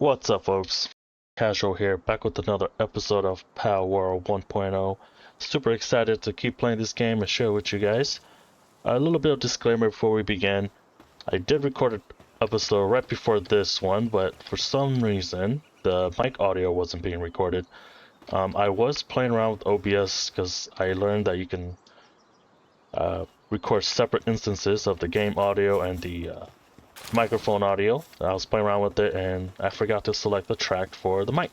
What's up, folks? Casual here, back with another episode of Palworld 1.0. Super excited to keep playing this game and share with you guys. A little bit of disclaimer before we begin. I did record an episode right before this one, but for some reason, the mic audio wasn't being recorded. I was playing around with OBS because I learned that you can record separate instances of the game audio and the microphone audio. I was playing around with it and I forgot to select the track for the mic.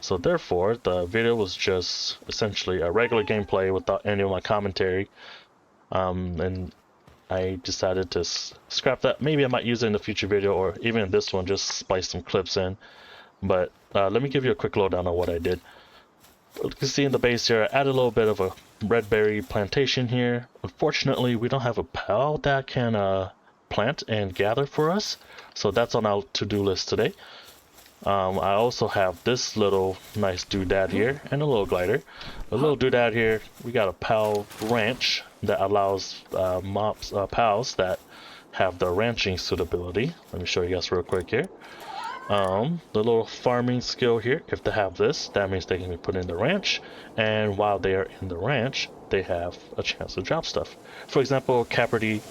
So therefore, the video was just essentially a regular gameplay without any of my commentary. And I decided to scrap that. Maybe I might use it in a future video or even in this one, just splice some clips in. But let me give you a quick lowdown on what I did. You can see in the base here, I added a little bit of a red berry plantation here. Unfortunately, we don't have a pal that can plant and gather for us, so that's on our to-do list today. I also have this little nice doodad here and a little glider. A little doodad here, we got a pal ranch that allows pals that have the ranching suitability. Let me show you guys real quick here. The little farming skill here, if they have this, that means they can be put in the ranch, and while they are in the ranch, they have a chance to drop stuff. For example, Caperty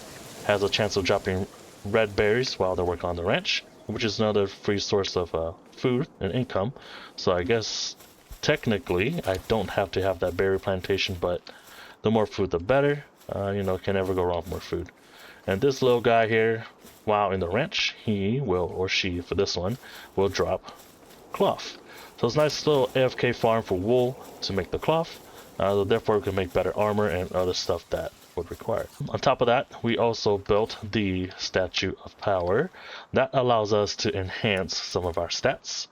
has a chance of dropping red berries while they're working on the ranch, which is another free source of food and income. So I guess technically I don't have to have that berry plantation, but the more food the better. You know, can never go wrong with more food. And this little guy here, while in the ranch, he will, or she for this one, will drop cloth. So it's a nice little AFK farm for wool to make the cloth. Therefore we can make better armor and other stuff that would require. On top of that, we also built the Statue of Power. That allows us to enhance some of our stats.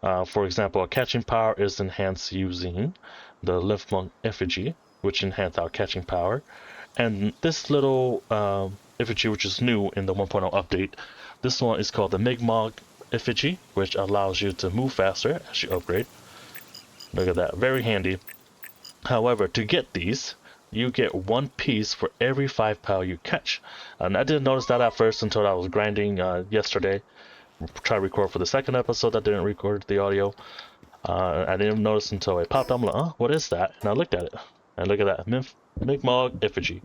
For example, our catching power is enhanced using the Lymph Monk effigy, which enhances our catching power. And this little effigy, which is new in the 1.0 update, this one is called the Migmog effigy, which allows you to move faster as you upgrade. Look at that, very handy. However, to get these, you get one piece for every 5 pal you catch. And I didn't notice that at first until I was grinding yesterday. Try to record for the second episode, I didn't record the audio. I didn't notice until it popped up. I'm like, oh, what is that? And I looked at it. And look at that, Migmog effigy.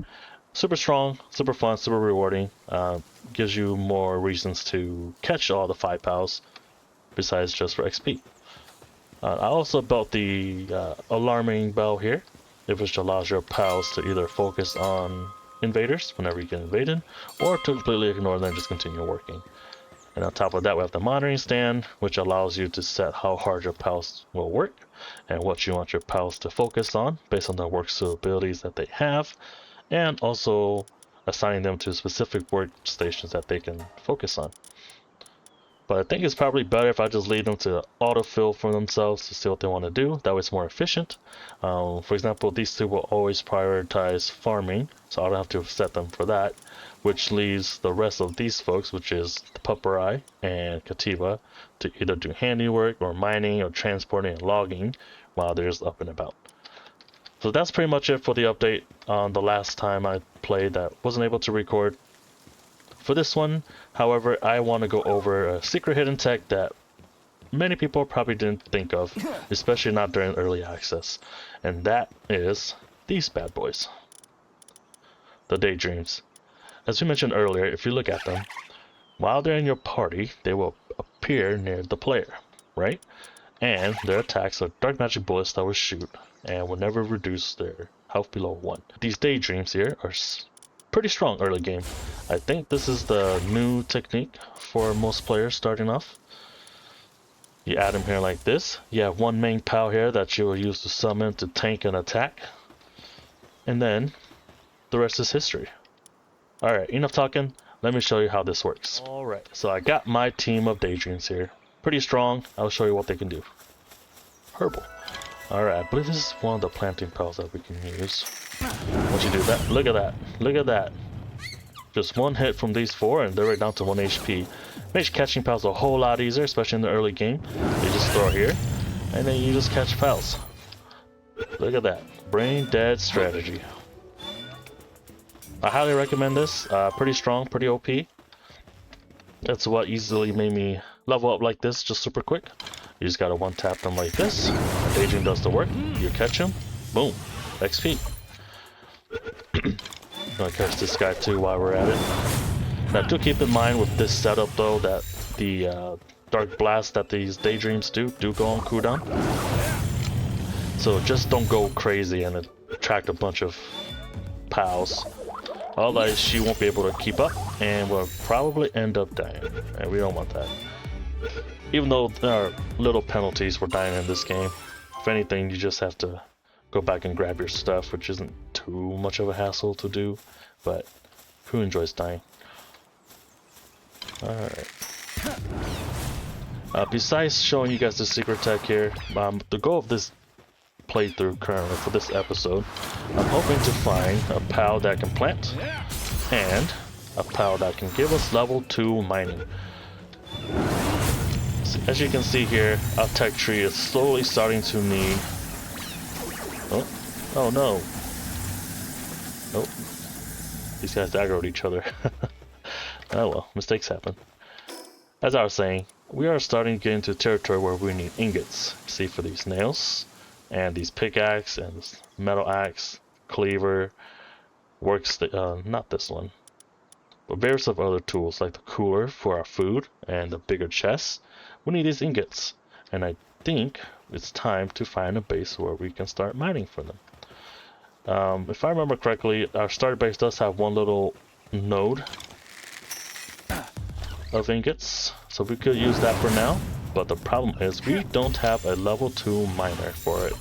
Super strong, super fun, super rewarding. Gives you more reasons to catch all the 5 pals besides just for XP. I also built the alarming bell here, which allows your pals to either focus on invaders whenever you get invaded, or to completely ignore them and just continue working. And on top of that, we have the monitoring stand, which allows you to set how hard your pals will work and what you want your pals to focus on based on the work abilities that they have, and also assigning them to specific workstations that they can focus on. But I think it's probably better if I just leave them to autofill for themselves to see what they want to do. That way it's more efficient. For example, these two will always prioritize farming, so I don't have to set them for that. Which leaves the rest of these folks, which is the Pupperai and Kativa, to either do handiwork or mining or transporting and logging while they're just up and about. So that's pretty much it for the update on the last time I played that wasn't able to record. For this one, however, I want to go over a secret hidden tech that many people probably didn't think of, especially not during early access, and that is these bad boys, the daydreams. As we mentioned earlier, if you look at them, while they're in your party, they will appear near the player, right? And their attacks are dark magic bullets that will shoot and will never reduce their health below 1. These daydreams here are pretty strong early game. I think this is the new technique for most players starting off. You add them here like this. You have one main pal here that you will use to summon to tank an attack. And then the rest is history. Alright, enough talking. Let me show you how this works. Alright, so I got my team of daydreams here. Pretty strong. I'll show you what they can do. Herbal. Alright, I believe this is one of the planting pals that we can use. Once you do that, look at that. Look at that. Just one hit from these 4 and they're right down to 1 HP. Makes catching pals a whole lot easier, especially in the early game. You just throw here, and then you just catch pals. Look at that. Brain dead strategy. I highly recommend this. Pretty strong, pretty OP. That's what easily made me level up like this just super quick. You just gotta one tap them like this. Daydream does the work. You catch him. Boom. XP. Gonna catch this guy too while we're at it. Now do keep in mind with this setup though that the dark blast that these daydreams do go on cooldown. So just don't go crazy and attract a bunch of pals. Otherwise she won't be able to keep up and will probably end up dying. And we don't want that. Even though there are little penalties for dying in this game. If anything, you just have to go back and grab your stuff, which isn't too much of a hassle to do. But who enjoys dying? Alright. Besides showing you guys the secret tech here, the goal of this playthrough currently for this episode, I'm hoping to find a pal that can plant and a pal that can give us level 2 mining. So, as you can see here, our tech tree is slowly starting to need... Oh no. Nope. These guys aggroed each other. Oh well, mistakes happen. As I was saying, we are starting to get into territory where we need ingots. See, for these nails, and these pickaxe, and this metal axe, cleaver, not this one, but various of other tools like the cooler for our food and the bigger chests. We need these ingots, and I think it's time to find a base where we can start mining for them. If I remember correctly, our starter base does have one little node of ingots, so we could use that for now, but the problem is we don't have a level 2 miner for it,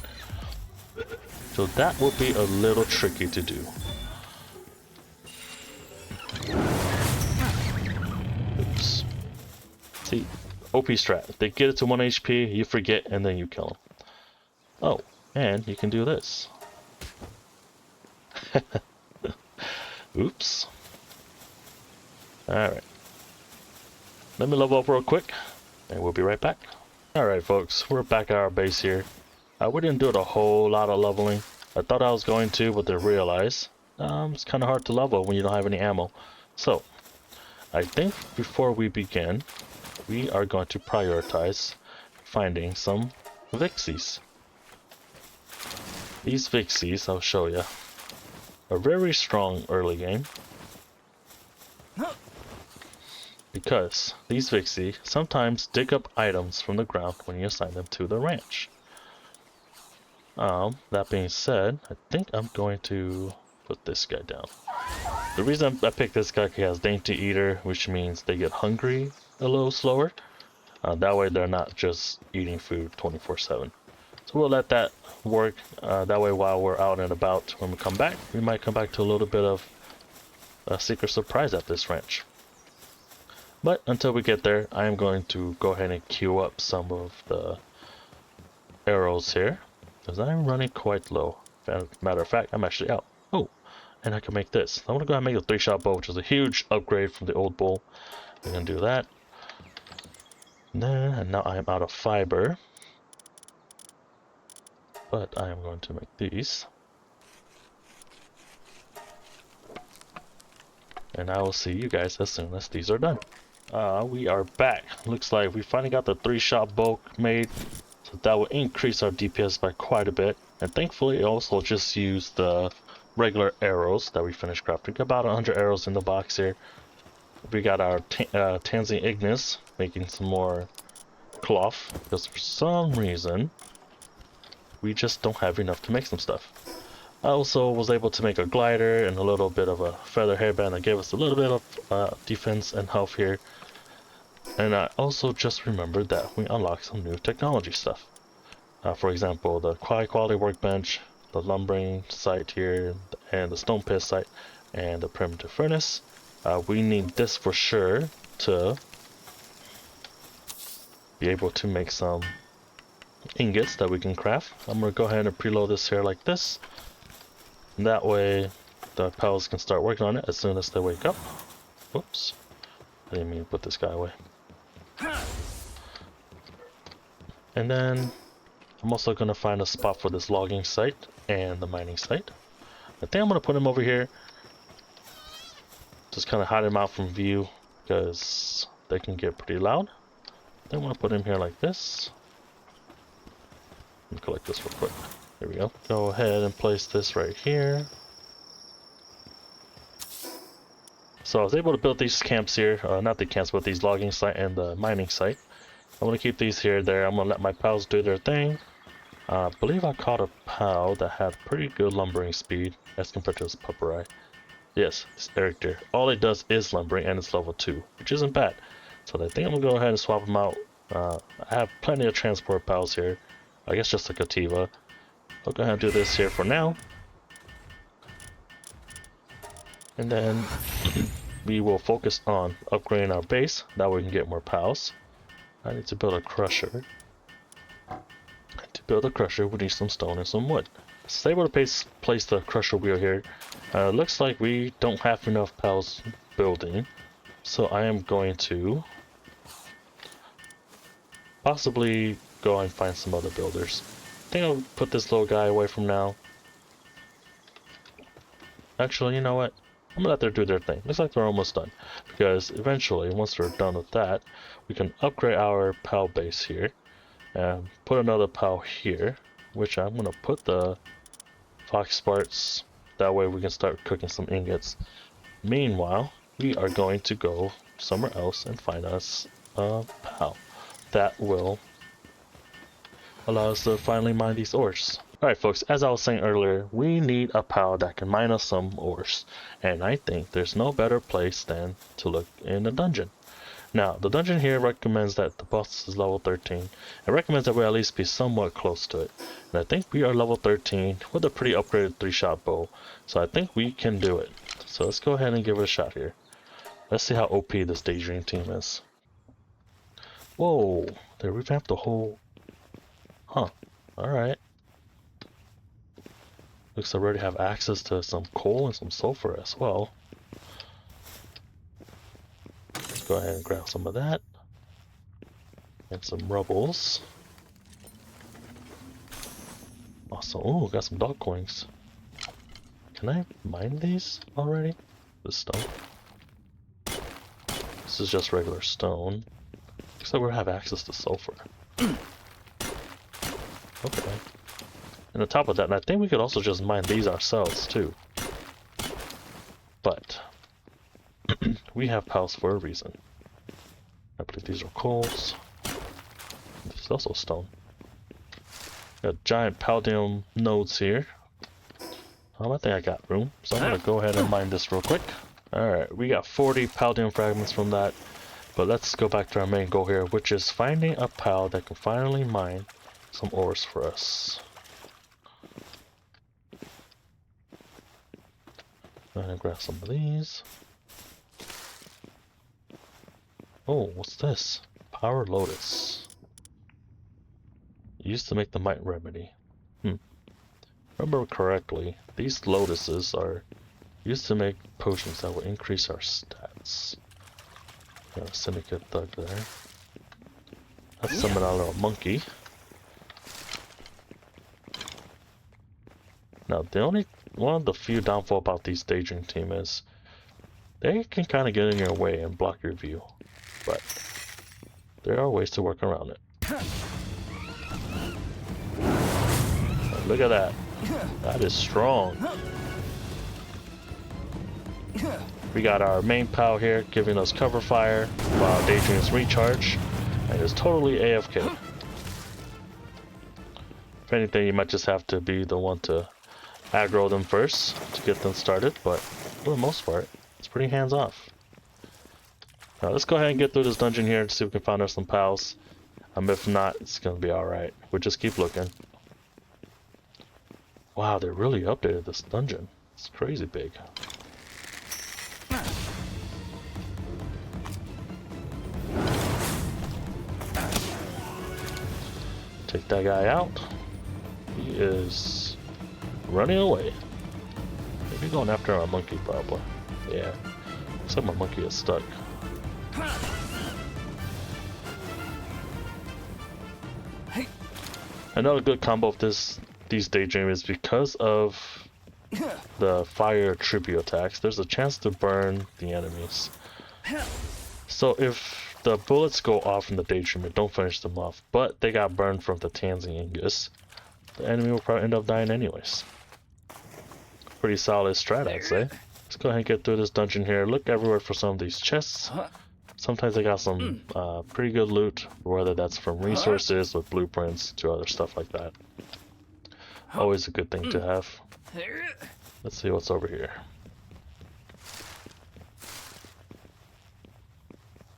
so that will be a little tricky to do. Oops. See, OP strat, they get it to 1 HP, you forget, and then you kill them. Oh, and you can do this. Oops. Alright. Let me level up real quick, and we'll be right back. Alright folks, we're back at our base here. We didn't do a whole lot of leveling. I thought I was going to, but then realized it's kind of hard to level when you don't have any ammo. So, I think before we begin, we are going to prioritize finding some Vixies. These Vixies, I'll show you, are very strong early game. Because these Vixie sometimes dig up items from the ground when you assign them to the ranch. That being said, I think I'm going to put this guy down. The reason I picked this guy, he has Dainty Eater, which means they get hungry a little slower. That way they're not just eating food 24/7. So we'll let that work. That way while we're out and about, when we come back, we might come back to a little bit of a secret surprise at this ranch. But until we get there, I am going to go ahead and queue up some of the arrows here, because I'm running quite low. Matter of fact, I'm actually out. Oh, and I can make this. I'm going to go ahead and make a 3-shot bow, which is a huge upgrade from the old bow. We're going to do that. And now I am out of fiber. But I am going to make these. And I will see you guys as soon as these are done. We are back. Looks like we finally got the 3-shot bow made, so that will increase our DPS by quite a bit. And thankfully it also just used the regular arrows that we finished crafting. About 100 arrows in the box here. We got our Tanzine Ignis making some more cloth, because for some reason we just don't have enough to make some stuff. I also was able to make a glider and a little bit of a feather hairband that gave us a little bit of defense and health here. And I also just remembered that we unlocked some new technology stuff. For example, the high quality workbench, the lumbering site here, and the stone pit site, and the primitive furnace. We need this for sure to be able to make some ingots that we can craft. I'm going to go ahead and preload this here like this. And that way the pals can start working on it as soon as they wake up. Whoops. I didn't mean to put this guy away. And then I'm also going to find a spot for this logging site and the mining site. I think I'm going to put them over here. Just kind of hide them out from view because they can get pretty loud. Then I want to put him here like this. Let me collect this real quick. There we go. Go ahead and place this right here. So I was able to build these camps here, not the camps, but these logging site and the mining site. I'm going to keep these here there. I'm going to let my pals do their thing. I believe I caught a pal that had pretty good lumbering speed as compared to his puppery. Yes, it's Eric there. All it does is lumbering and it's level 2, which isn't bad. So I think I'm going to go ahead and swap them out. I have plenty of transport pals here. I guess just a Cativa. I'll go ahead and do this here for now. And then we will focus on upgrading our base. That way we can get more pals. I need to build a crusher. To build a crusher, we need some stone and some wood. So able to place the crusher wheel here. Looks like we don't have enough pals building. So I am going to possibly go and find some other builders. I think I'll put this little guy away from now. Actually, you know what? I'm gonna let them do their thing. Looks like they're almost done. Because eventually, once they're done with that, we can upgrade our PAL base here. And put another PAL here. Which I'm gonna put the fox parts. That way we can start cooking some ingots. Meanwhile, we are going to go somewhere else and find us a PAL. That will allow us to finally mine these ores. Alright folks, as I was saying earlier, we need a PAL that can mine us some ores. And I think there's no better place than to look in the dungeon. Now, the dungeon here recommends that the boss is level 13. It recommends that we at least be somewhat close to it. And I think we are level 13 with a pretty upgraded 3-shot bow. So I think we can do it. So let's go ahead and give it a shot here. Let's see how OP this Daydream team is. Whoa, they revamped the whole... Huh, alright. Looks like I already have access to some coal and some sulfur as well. Let's go ahead and grab some of that. And some rubbles. Awesome. Ooh, got some dog coins. Can I mine these already? This stone. This is just regular stone. Looks like we have access to sulfur. Okay. And on top of that, and I think we could also just mine these ourselves too. But we have pals for a reason. I believe these are coals. This is also stone. Got giant palladium nodes here. I think I got room, so I'm gonna go ahead and mine this real quick. Alright, we got 40 palladium fragments from that. But let's go back to our main goal here, which is finding a pal that can finally mine some ores for us. Go ahead and grab some of these. Oh, what's this? Power Lotus. Used to make the Might Remedy. Remember correctly, these lotuses are used to make potions that will increase our stats. Got a Syndicate Thug there. Let's summon our little monkey. Now, one of the few downfall about these Daydream team is they can kind of get in your way and block your view, but there are ways to work around it. Look at that. That is strong. We got our main PAL here giving us cover fire while Daydream's recharge, and it's totally AFK. If anything, you might just have to be the one to aggro them first to get them started, but for the most part, it's pretty hands off. Now let's go ahead and get through this dungeon here and see if we can find us some pals. If not, it's gonna be alright. We'll just keep looking. Wow, they really updated this dungeon. It's crazy big. Take that guy out. He is running away. Maybe going after our monkey, probably. Yeah. Looks like my monkey is stuck. Another good combo of these Daydream is because of the fire tribute attacks, there's a chance to burn the enemies. So if the bullets go off in the Daydreamer, don't finish them off. But they got burned from the Tanzing Ingus. The enemy will probably end up dying anyways. Pretty solid strat, I'd say. Let's go ahead and get through this dungeon here. Look everywhere for some of these chests. Sometimes they got some pretty good loot, whether that's from resources with blueprints to other stuff like that. Always a good thing to have. Let's see what's over here.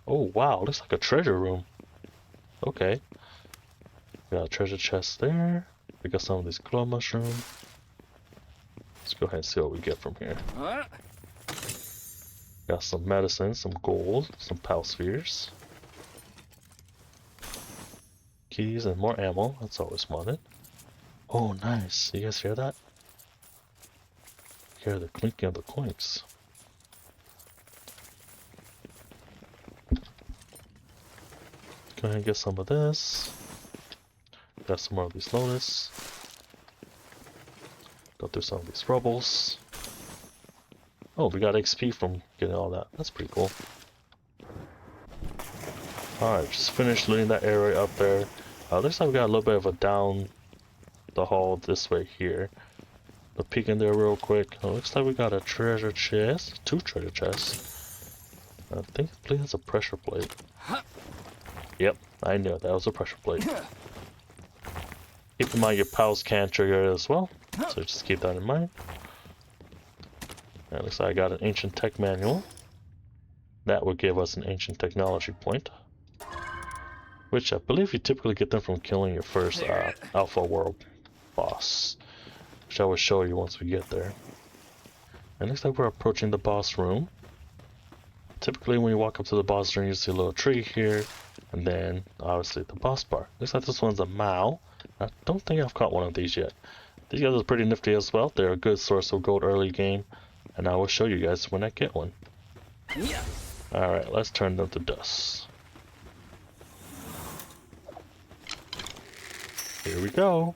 Oh wow, looks like a treasure room. Okay. Got a treasure chest there. We got some of these glow mushrooms. Let's go ahead and see what we get from here. Got some medicine, some gold, some pal spheres. Keys and more ammo, that's always wanted. Oh nice, you guys hear that? Hear the clinking of the coins. Go ahead and get some of this. Got some more of these lotus. Go through some of these rubbles. Oh, we got XP from getting all that. That's pretty cool. Alright, just finished looting that area up there. Looks like we got a little bit of a down the hall this way here. But peek in there real quick. Looks like we got a treasure chest. 2 treasure chests. I believe that's a pressure plate. Yep, I knew that was a pressure plate. Keep in mind your pals can trigger it as well, so just keep that in mind. And looks like I got an ancient tech manual. That would give us an ancient technology point, which I believe you typically get them from killing your first Alpha World boss, which I will show you once we get there. And looks like we're approaching the boss room. Typically when you walk up to the boss room, you see a little tree here, and then obviously the boss bar. Looks like this one's a Mao. I don't think I've caught one of these yet. These guys are pretty nifty as well. They're a good source of gold early game, and I will show you guys when I get one. Alright, let's turn them to dust. Here we go.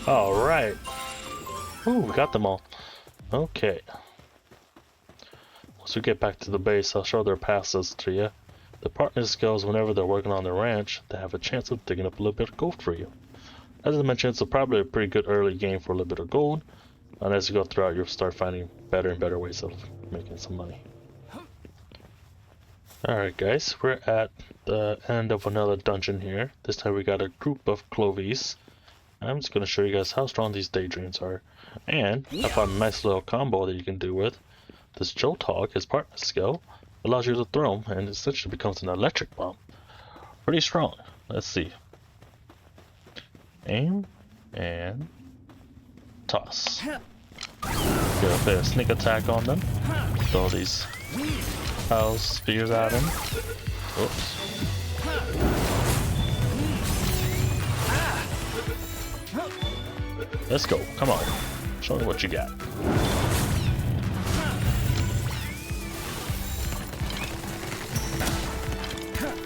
Alright. Ooh, we got them all. Okay. Once we get back to the base, I'll show their passes to you. The partner skills, whenever they're working on their ranch, they have a chance of digging up a little bit of gold for you. As I mentioned, it's probably a pretty good early game for a little bit of gold. And as you go throughout, you'll start finding better and better ways of making some money. Alright guys, we're at the end of another dungeon here. This time we got a group of Clovies. I'm just going to show you guys how strong these daydreams are. And I found a nice little combo that you can do with this Joltog, his partner skill. Allows you to throw him and it essentially becomes an electric bomb. Pretty strong. Let's see. Aim and toss. Gonna play a sneak attack on them. Throw these house spears at him. Oops. Let's go. Come on. Show me what you got.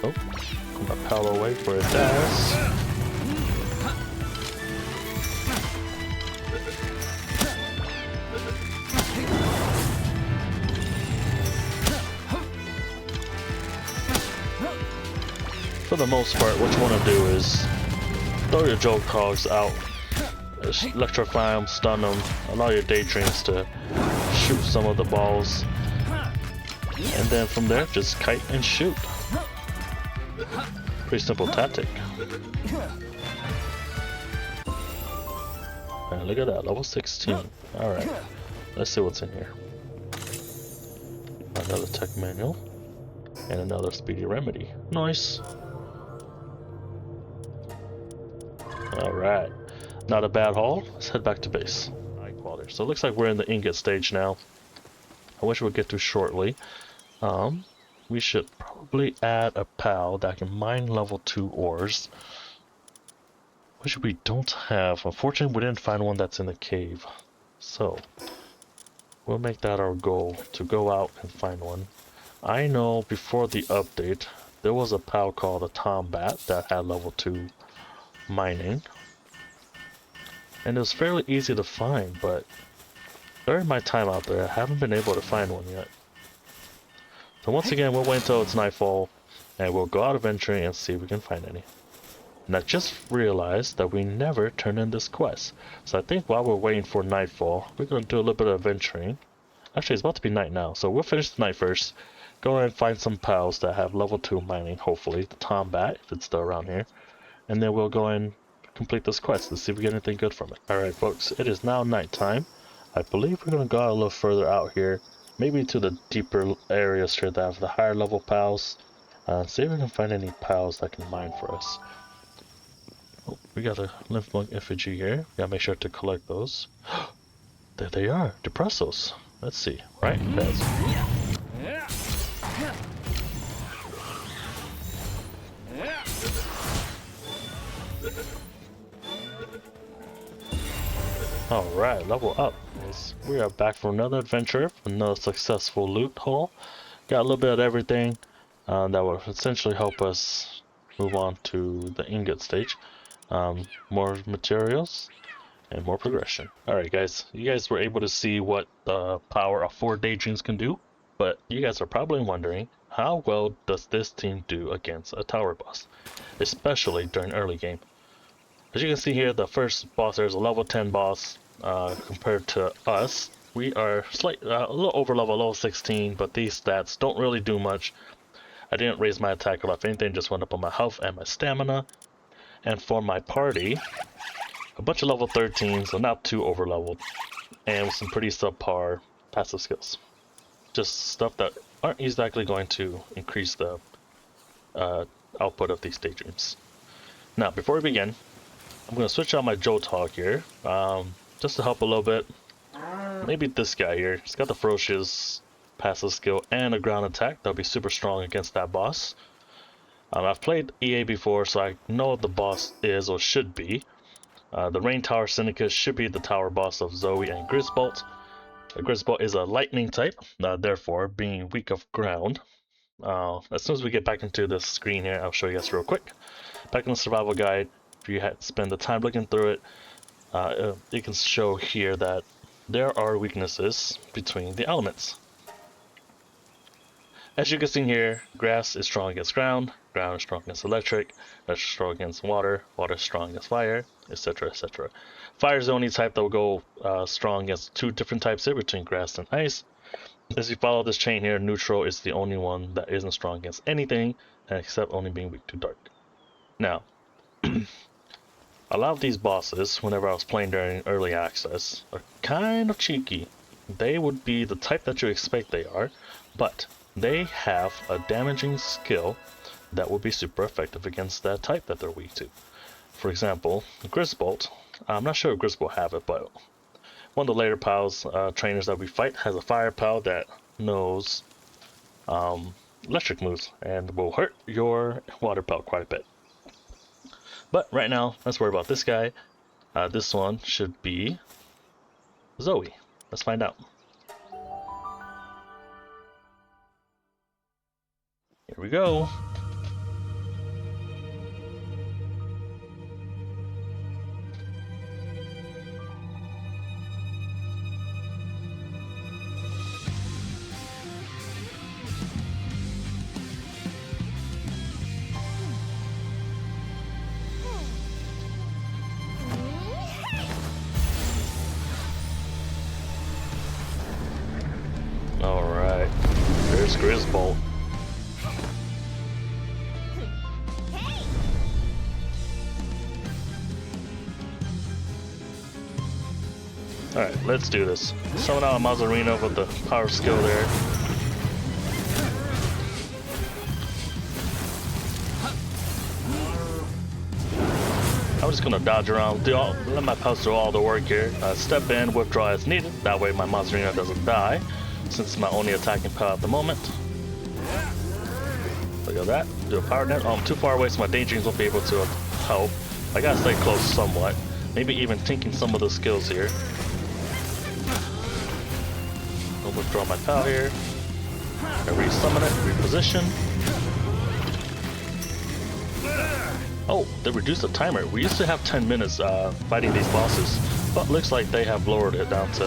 Oh, put my pal away for a dash. For the most part, what you want to do is throw your joke hogs out, electrify them, stun them, allow your daydreams to shoot some of the balls, and then from there just kite and shoot. Pretty simple tactic. And look at that, level 16. Alright, let's see what's in here. Another tech manual. And another speedy remedy. Nice. Alright. Not a bad haul. Let's head back to base. High quality. So it looks like we're in the ingot stage now. I wish we'll get to shortly. We should probably add a PAL that can mine level 2 ores. Which we don't have. Unfortunately, we didn't find one that's in the cave. So, we'll make that our goal, to go out and find one. I know before the update, there was a PAL called a Tombat that had level 2 mining. And it was fairly easy to find, but during my time out there, I haven't been able to find one yet. So once again, we'll wait until it's nightfall, and we'll go out adventuring and see if we can find any. And I just realized that we never turned in this quest. So I think while we're waiting for nightfall, we're going to do a little bit of adventuring. Actually, it's about to be night now, so we'll finish the night first. Go ahead and find some pals that have level 2 mining, hopefully. The Tombat, if it's still around here. And then we'll go and complete this quest to see if we get anything good from it. Alright folks, it is now nighttime. I believe we're going to go a little further out here. Maybe to the deeper areas here that have the higher level pals. See if we can find any pals that can mine for us. Oh, we got a lymph monk effigy here. Gotta make sure to collect those. There they are, Depressos. Let's see. Right, that's. Alright, level up. We are back for another adventure, another successful loot haul. Got a little bit of everything that will essentially help us move on to the ingot stage. More materials and more progression. Alright guys, you guys were able to see what the power of 4 daydreams can do, but you guys are probably wondering, how well does this team do against a tower boss, especially during early game? As you can see here, the first boss there is a level 10 boss. Compared to us, we are a little over level 16, but these stats don't really do much. I didn't raise my attack a lot. If anything, just went up on my health and my stamina. And for my party, a bunch of level 13s, so not too over leveled, and with some pretty subpar passive skills. Just stuff that aren't exactly going to increase the output of these daydreams. Now, before we begin, I'm going to switch out my Jotog here, just to help a little bit. Maybe this guy here. He's got the ferocious passive skill and a ground attack. That'll be super strong against that boss. I've played EA before, so I know what the boss is or should be. The Rain Tower Syndicate should be the tower boss of Zoe and Grisbolt. Grisbolt is a lightning type, therefore being weak of ground. As soon as we get back into the screen here, I'll show you guys real quick. Back in the survival guide, if you had spend the time looking through it, you can show here that there are weaknesses between the elements. As you can see here, grass is strong against ground, ground is strong against electric, electric is strong against water, water is strong against fire, etc, etc. Fire is the only type that will go strong against 2 different types here between grass and ice. As you follow this chain here, neutral is the only one that isn't strong against anything, except only being weak to dark. Now, a lot of these bosses, whenever I was playing during early access, are kind of cheeky. They would be the type that you expect they are, but they have a damaging skill that would be super effective against that type that they're weak to. For example, Grisbolt. I'm not sure if Grisbolt have it, but one of the later pals, trainers that we fight, has a fire pal that knows electric moves and will hurt your water pal quite a bit. But right now, let's worry about this guy. This one should be Zoe. Let's find out. Here we go. Alright, there's Grisbolt. Alright, let's do this. Summon out a Mazzarino with the power skill there. just gonna dodge around, let my pals do all the work here. Step in, withdraw as needed. That way my monster unit doesn't die, since it's my only attacking pal at the moment. Look at that. Do a power net. Oh, I'm too far away, so my daydreams won't be able to help. I gotta stay close somewhat. Maybe even tinking some of the skills here. I'll withdraw my pal here. I re-summon it, reposition. Oh, they reduced the timer. We used to have 10 minutes fighting these bosses, but looks like they have lowered it down to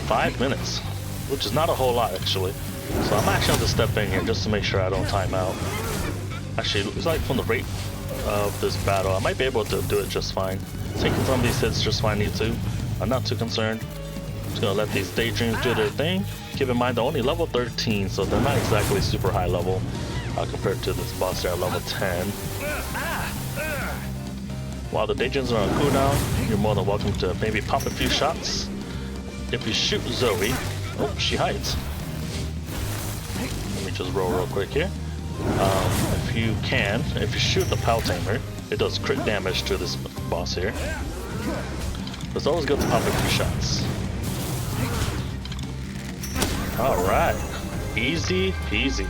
5 minutes, which is not a whole lot actually. So I'm actually going to step in here just to make sure I don't time out. Actually, it looks like from the rate of this battle, I might be able to do it just fine. Taking some of these hits just fine, need to. I'm not too concerned. I'm just going to let these daydreams do their thing. Keep in mind they're only level 13, so they're not exactly super high level compared to this boss there at level 10. While the daydreams are on cooldown, you're more than welcome to maybe pop a few shots. If you shoot Zoe, oh, she hides. Let me just roll real quick here. If you shoot the Pal Tamer, it does crit damage to this boss here. It's always good to pop a few shots. Alright, easy peasy.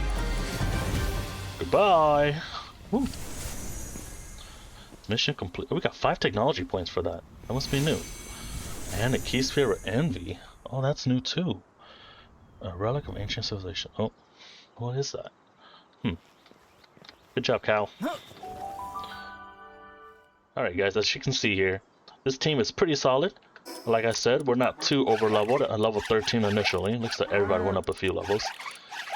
Goodbye. Woo. Mission complete. We got 5 technology points for that. That must be new. And a key sphere of envy. Oh, that's new too. A relic of ancient civilization. Oh, what is that? Good job, Cal. Alright guys, as you can see here, this team is pretty solid. Like I said, we're not too over leveled at level 13 initially. Looks like everybody went up a few levels.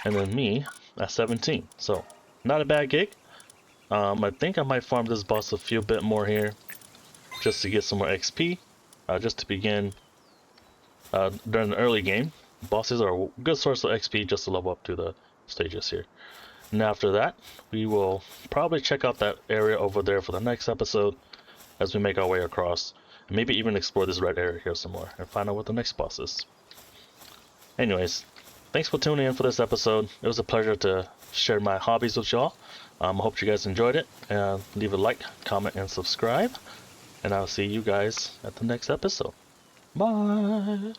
And then me at 17. So, not a bad gig. I think I might farm this boss a few bit more here, just to get some more XP, just to begin during the early game. Bosses are a good source of XP just to level up to the stages here. And after that, we will probably check out that area over there for the next episode as we make our way across. And maybe even explore this red area here some more and find out what the next boss is. Anyways, thanks for tuning in for this episode. It was a pleasure to share my hobbies with y'all. I hope you guys enjoyed it. Leave a like, comment, and subscribe. And I'll see you guys at the next episode. Bye!